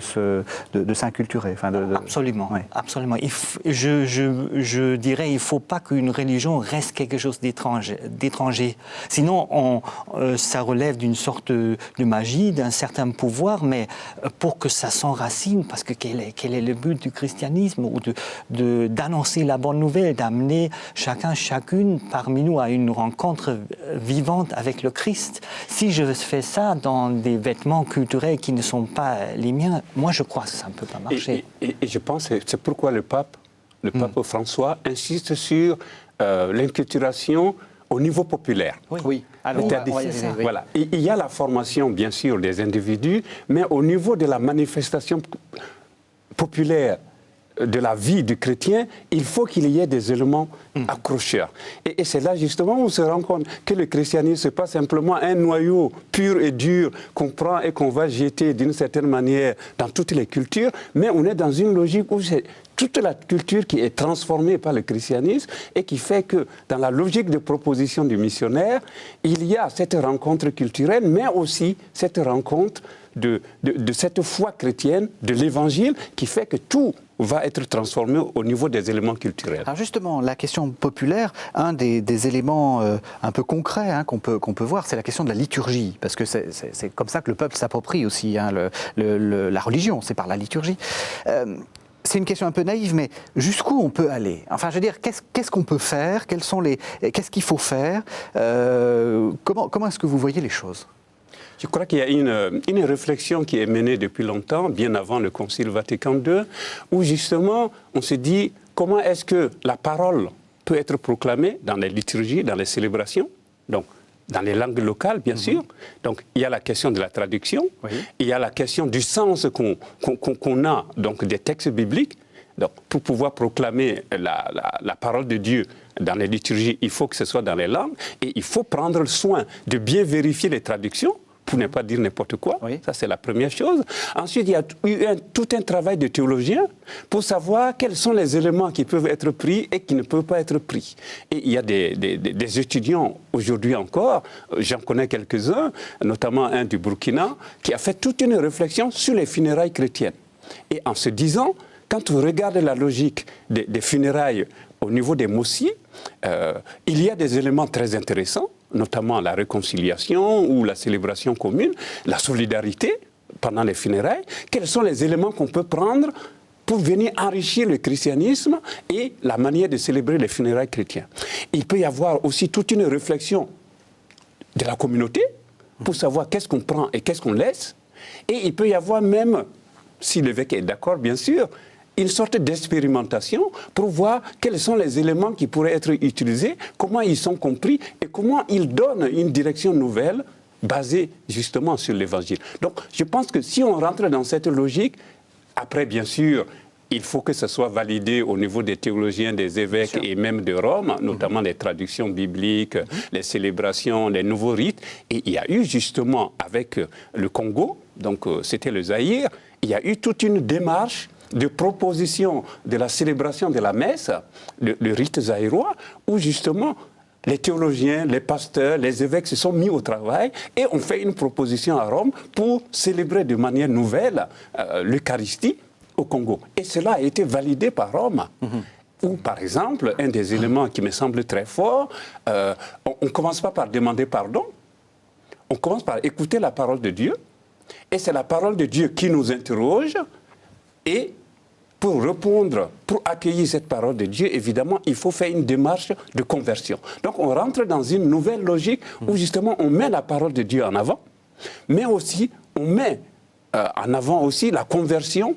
s'inculturer. Enfin, Absolument, ouais. absolument. Je dirais qu'il ne faut pas qu'une religion reste quelque chose d'étranger. Sinon, ça relève d'une sorte de magie, d'un certain pouvoir, mais pour que ça s'enracine, parce que quel est le but du christianisme, ou d'annoncer la bonne nouvelle, d'amener chacune parmi nous à une rencontre vivante avec le Christ. Si je fais ça dans des vêtements culturels qui ne sont pas les miens, moi je crois que ça ne peut pas marcher. Et je pense que c'est pourquoi le pape François insiste sur l'inculturation au niveau populaire. Oui. Alors, voilà. Il y a la formation, bien sûr, des individus, mais au niveau de la manifestation populaire de la vie du chrétien, il faut qu'il y ait des éléments accrocheurs. Et c'est là justement où on se rend compte que le christianisme, ce n'est pas simplement un noyau pur et dur qu'on prend et qu'on va jeter d'une certaine manière dans toutes les cultures, mais on est dans une logique où c'est toute la culture qui est transformée par le christianisme et qui fait que dans la logique de proposition du missionnaire, il y a cette rencontre culturelle, mais aussi cette rencontre de cette foi chrétienne, de l'évangile, qui fait que tout va être transformé au niveau des éléments culturels. Alors justement, la question populaire, un des éléments un peu concrets qu'on peut voir, c'est la question de la liturgie, parce que c'est comme ça que le peuple s'approprie aussi la religion, c'est par la liturgie. C'est une question un peu naïve, mais jusqu'où on peut aller? Enfin, je veux dire, qu'est-ce qu'on peut faire? Qu'est-ce qu'il faut faire? Comment est-ce que vous voyez les choses? Je crois qu'il y a une réflexion qui est menée depuis longtemps, bien avant le Concile Vatican II, où justement on se dit comment est-ce que la parole peut être proclamée dans les liturgies, dans les célébrations, donc dans les langues locales, bien sûr. Donc il y a la question de la traduction, il y a la question du sens qu'on a donc, des textes bibliques. Donc, pour pouvoir proclamer la parole de Dieu dans les liturgies, il faut que ce soit dans les langues, et il faut prendre le soin de bien vérifier les traductions, pour ne pas dire n'importe quoi. Ça, c'est la première chose. Ensuite, il y a eu tout un travail de théologien pour savoir quels sont les éléments qui peuvent être pris et qui ne peuvent pas être pris. Et il y a des étudiants, aujourd'hui encore, j'en connais quelques-uns, notamment un du Burkina, qui a fait toute une réflexion sur les funérailles chrétiennes. Et en se disant, quand on regarde la logique des funérailles au niveau des mosquées, il y a des éléments très intéressants, notamment la réconciliation ou la célébration commune, la solidarité pendant les funérailles. Quels sont les éléments qu'on peut prendre pour venir enrichir le christianisme et la manière de célébrer les funérailles chrétiennes? Il peut y avoir aussi toute une réflexion de la communauté pour savoir qu'est-ce qu'on prend et qu'est-ce qu'on laisse. Et il peut y avoir même, si l'évêque est d'accord bien sûr, une sorte d'expérimentation pour voir quels sont les éléments qui pourraient être utilisés, comment ils sont compris et comment ils donnent une direction nouvelle basée justement sur l'Évangile. Donc je pense que si on rentre dans cette logique, après bien sûr, il faut que ce soit validé au niveau des théologiens, des évêques et même de Rome, notamment les traductions bibliques, les célébrations, les nouveaux rites. Et il y a eu justement avec le Congo, donc c'était le Zaïre, il y a eu toute une démarche de proposition de la célébration de la messe, le rite zaïrois, où justement les théologiens, les pasteurs, les évêques se sont mis au travail et ont fait une proposition à Rome pour célébrer de manière nouvelle l'Eucharistie au Congo. Et cela a été validé par Rome. Ou par exemple, un des éléments qui me semble très fort, on ne commence pas par demander pardon, on commence par écouter la parole de Dieu, et c'est la parole de Dieu qui nous interroge, et pour répondre, pour accueillir cette parole de Dieu, évidemment, il faut faire une démarche de conversion. Donc on rentre dans une nouvelle logique où justement on met la parole de Dieu en avant, mais aussi on met en avant aussi la conversion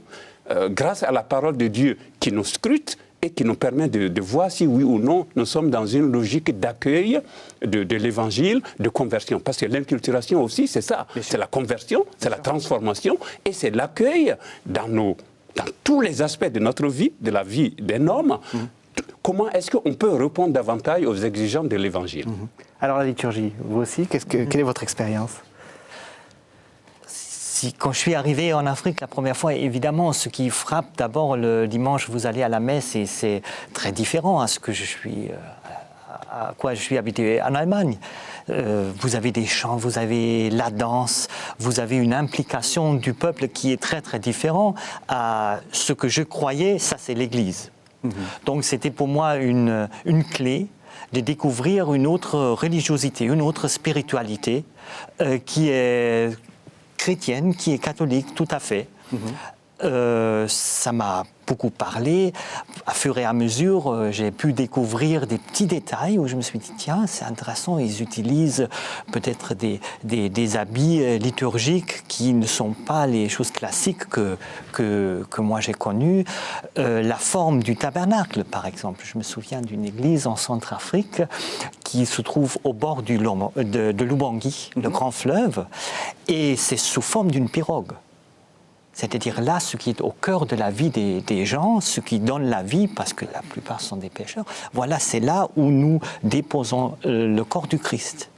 grâce à la parole de Dieu qui nous scrute et qui nous permet de voir si oui ou non nous sommes dans une logique d'accueil de l'évangile, de conversion. Parce que l'inculturation aussi, c'est ça. C'est la conversion, c'est la transformation et c'est l'accueil dans tous les aspects de notre vie, de la vie d'un homme. Comment est-ce qu'on peut répondre davantage aux exigences de l'évangile? Alors la liturgie, vous aussi, quelle est votre expérience? Quand je suis arrivé en Afrique la première fois, évidemment, ce qui frappe d'abord le dimanche, vous allez à la messe et c'est très différent à quoi je suis habitué en Allemagne. Vous avez des chants, vous avez la danse, vous avez une implication du peuple qui est très très différent à ce que je croyais, ça c'est l'Église. Donc c'était pour moi une clé de découvrir une autre religiosité, une autre spiritualité qui est chrétienne, qui est catholique, tout à fait. Ça m'a beaucoup parlé. À fur et à mesure, j'ai pu découvrir des petits détails où je me suis dit, tiens, c'est intéressant, ils utilisent peut-être des habits liturgiques qui ne sont pas les choses classiques que moi j'ai connues. La forme du tabernacle, par exemple. Je me souviens d'une église en Centrafrique qui se trouve au bord de l'Ubangi, le grand fleuve, et c'est sous forme d'une pirogue. C'est-à-dire là, ce qui est au cœur de la vie des gens, ce qui donne la vie, parce que la plupart sont des pécheurs, voilà, c'est là où nous déposons le corps du Christ.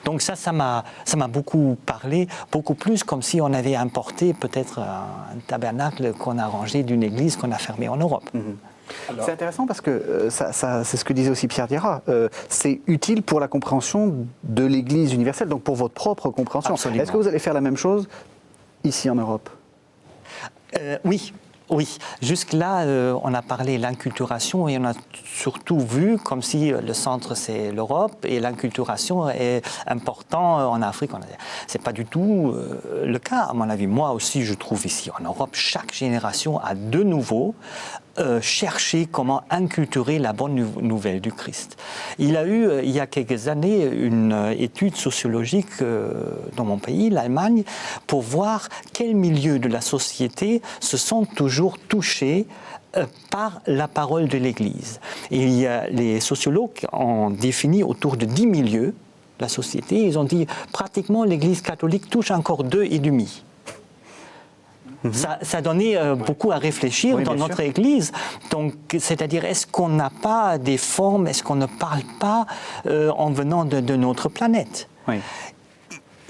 Donc ça m'a beaucoup parlé, beaucoup plus comme si on avait importé peut-être un tabernacle qu'on a rangé d'une église qu'on a fermée en Europe. C'est intéressant parce que c'est ce que disait aussi Pierre Diarra. C'est utile pour la compréhension de l'Église universelle, donc pour votre propre compréhension. Absolument. Est-ce que vous allez faire la même chose ici en Europe? Oui. Jusque-là, on a parlé de l'inculturation et on a surtout vu comme si le centre c'est l'Europe et l'inculturation est important en Afrique. C'est pas du tout le cas, à mon avis. Moi aussi, je trouve ici en Europe, chaque génération a de nouveau cherché comment inculturer la bonne nouvelle du Christ. Il y a eu, il y a quelques années, une étude sociologique dans mon pays, l'Allemagne, pour voir quels milieux de la société se sont toujours touchés par la parole de l'Église. Et les sociologues ont défini autour de 10 milieux de la société. Ils ont dit pratiquement l'Église catholique touche encore 2,5. Ça donnait beaucoup à réfléchir dans notre Église. Donc, c'est-à-dire, est-ce qu'on n'a pas des formes, est-ce qu'on ne parle pas en venant de notre planète?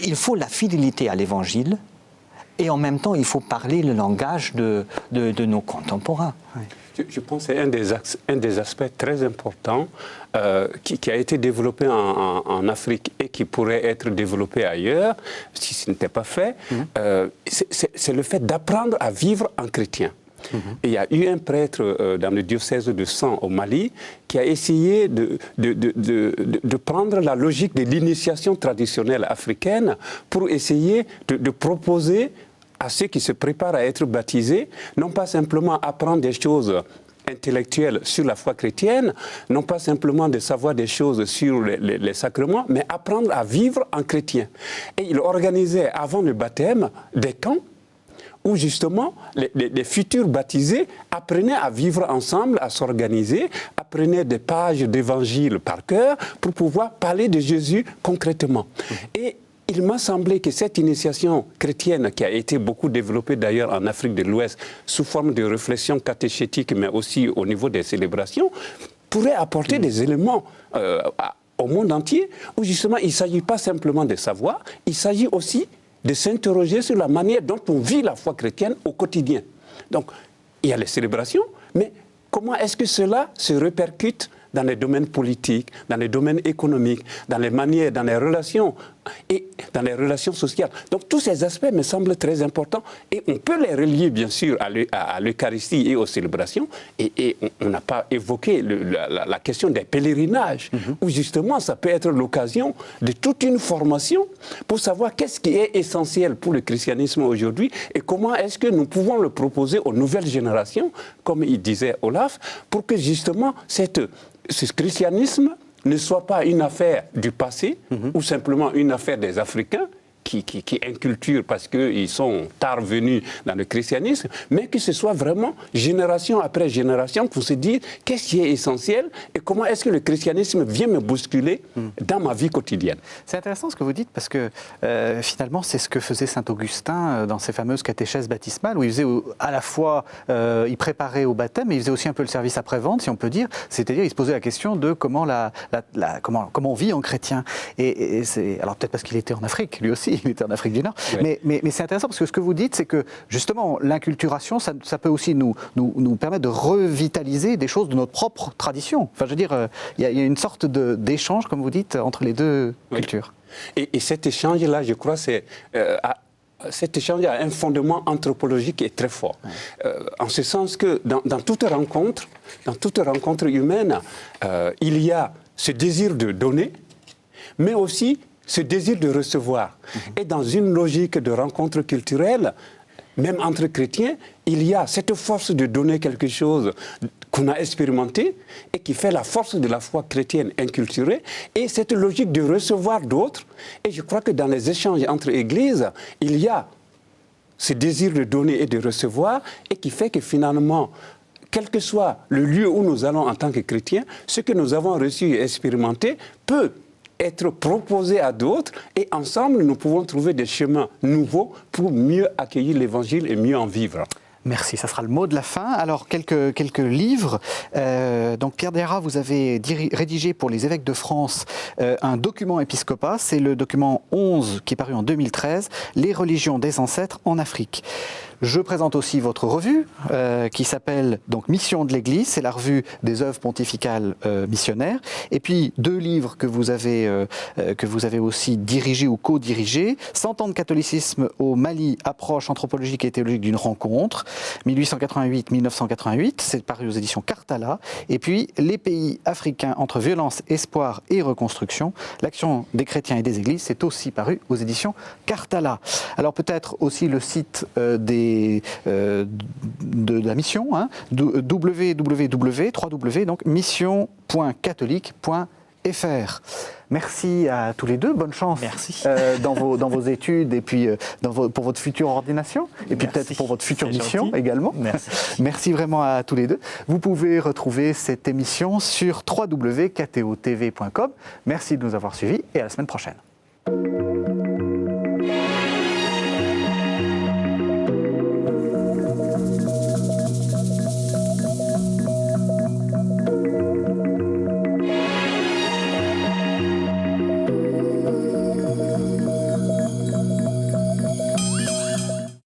Il faut la fidélité à l'Évangile et en même temps, il faut parler le langage de nos contemporains. Je pense que c'est un des aspects très importants qui a été développé en Afrique et qui pourrait être développé ailleurs, si ce n'était pas fait. C'est le fait d'apprendre à vivre en chrétien. Et il y a eu un prêtre dans le diocèse de San au Mali qui a essayé de prendre la logique de l'initiation traditionnelle africaine pour essayer de proposer à ceux qui se préparent à être baptisés, non pas simplement apprendre des choses intellectuelles sur la foi chrétienne, non pas simplement de savoir des choses sur les sacrements, mais apprendre à vivre en chrétien. Et il organisait avant le baptême des camps où justement les futurs baptisés apprenaient à vivre ensemble, à s'organiser, apprenaient des pages d'évangile par cœur pour pouvoir parler de Jésus concrètement. Et il m'a semblé que cette initiation chrétienne, qui a été beaucoup développée d'ailleurs en Afrique de l'Ouest, sous forme de réflexion catéchétique, mais aussi au niveau des célébrations, pourrait apporter des éléments au monde entier, où justement il ne s'agit pas simplement de savoir, il s'agit aussi de s'interroger sur la manière dont on vit la foi chrétienne au quotidien. Donc, il y a les célébrations, mais comment est-ce que cela se répercute dans les domaines politiques, dans les domaines économiques, dans les manières, dans les relations et dans les relations sociales. Donc tous ces aspects me semblent très importants et on peut les relier bien sûr à l'Eucharistie et aux célébrations et on n'a pas évoqué la question des pèlerinages où justement ça peut être l'occasion de toute une formation pour savoir qu'est-ce qui est essentiel pour le christianisme aujourd'hui et comment est-ce que nous pouvons le proposer aux nouvelles générations, comme il disait Olaf, pour que justement ce christianisme ne soit pas une affaire du passé ou simplement une affaire des Africains inculturent parce qu'ils sont tard venus dans le christianisme, mais que ce soit vraiment génération après génération pour se dire qu'est-ce qui est essentiel et comment est-ce que le christianisme vient me bousculer dans ma vie quotidienne. C'est intéressant ce que vous dites parce que finalement c'est ce que faisait saint Augustin dans ses fameuses catéchèses baptismales où il faisait à la fois, il préparait au baptême mais il faisait aussi un peu le service après-vente si on peut dire, c'est-à-dire il se posait la question de comment, comment on vit en chrétien. Et c'est, alors peut-être parce qu'il était en Afrique, lui aussi, il était en Afrique du Nord, oui. mais c'est intéressant parce que ce que vous dites c'est que justement l'inculturation ça peut aussi nous permettre de revitaliser des choses de notre propre tradition. Enfin je veux dire, il y a une sorte d'échange comme vous dites entre les deux cultures. Et cet échange-là, je crois, cet échange a un fondement anthropologique qui est très fort. En ce sens que dans toute rencontre humaine, il y a ce désir de donner, mais aussi ce désir de recevoir. Et dans une logique de rencontre culturelle, même entre chrétiens, il y a cette force de donner quelque chose qu'on a expérimenté et qui fait la force de la foi chrétienne inculturée et cette logique de recevoir d'autres. Et je crois que dans les échanges entre églises, il y a ce désir de donner et de recevoir et qui fait que finalement, quel que soit le lieu où nous allons en tant que chrétiens, ce que nous avons reçu et expérimenté peut être proposé à d'autres et ensemble nous pouvons trouver des chemins nouveaux pour mieux accueillir l'évangile et mieux en vivre. Merci, ça sera le mot de la fin. Alors, quelques livres. Donc, Pierre Dérat, vous avez rédigé pour les évêques de France un document épiscopat. C'est le document 11 qui est paru en 2013, Les religions des ancêtres en Afrique. Je présente aussi votre revue qui s'appelle donc Mission de l'Église. C'est la revue des œuvres pontificales missionnaires. Et puis 2 livres que vous avez aussi dirigés ou co-dirigés. 100 ans de catholicisme au Mali, approche anthropologique et théologique d'une rencontre. 1888-1988, c'est paru aux éditions Cartala. Et puis Les pays africains entre violence, espoir et reconstruction. L'action des chrétiens et des églises, c'est aussi paru aux éditions Cartala. Alors peut-être aussi le site de la mission, www.mission.catholique.fr. Merci à tous les deux, bonne chance. Merci. Dans vos études et puis pour votre future ordination et puis peut-être pour votre future mission également. Merci. Merci vraiment à tous les deux. Vous pouvez retrouver cette émission sur www.ktotv.com. Merci de nous avoir suivis et à la semaine prochaine.